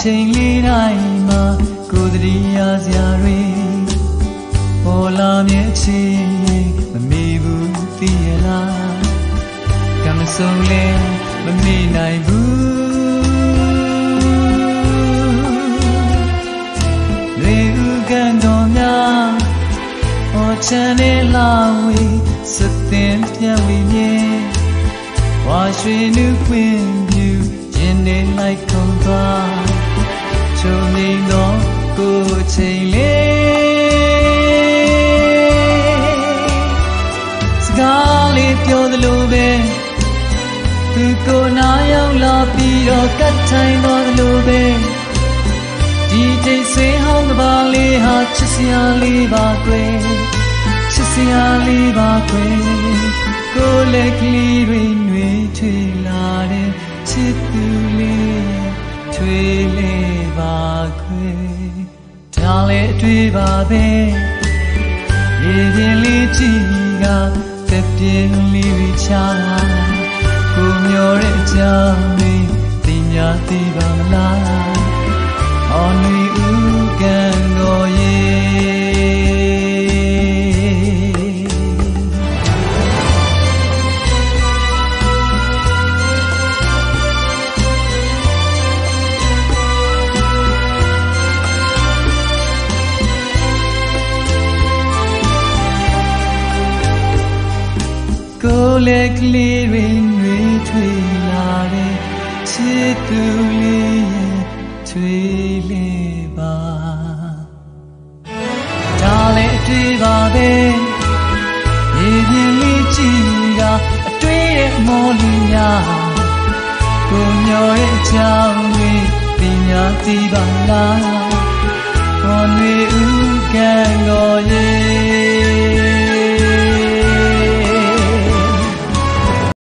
ချိန်လေးတိုင်းမှာကိုယ်တည်းရစရာတွေပေါ်လာမြဲချင်မမေ့ဘူးသိရလားကံမဆုံးလဲမမေ့နိုင်ဘူးလေဥကန်တော်များဟောချမ်းနဲ့လာဝေးစတဲ့ပြန်ဝေးမြဲဝါရွှေနှုတ်ခွင်ပြူရင်နေလိုက်ခုံသွားချုံနေတော့ကိုယ်ချိန်လေးစကားလေးပြောသလိုပဲသူကိုနာရောက်လာပြီးတော့ကတ်ထိုင်သွားသလိုပဲဒီတိတ်ဆွေးဟောင်းကပါလေးဟာချစ်စရာလေးပါကွယ်ချစ်စရာလေးပါကွယ်ကိုယ်လက်ကလေးတွေနှွေးထွေးလာတဲ့ချစ်သူလေးထွေးလေပါခွေဒါလည်းအတွေ့ပါပဲရေပြင်လေးကြည့်ကသက်ပြင်းလေးတွေချာကိုမျောတဲ့အကြောင်းလေးသိများသိပါမလားအော်နွေဥကန်တော်ရေကိုယ်လက်ကလေးတွေနှွေးထွေးလာတဲ့ချစ်သူလေးရဲ့ထွေးလေးပါဒါလည်းအတွေ့ပါပဲရေပြင်လေးကြည့်တာအတွေ့ရဲ့မော်လီများကိုမျောတဲ့အကြောင်းတွေသိညာသိပါလားဟောနွေ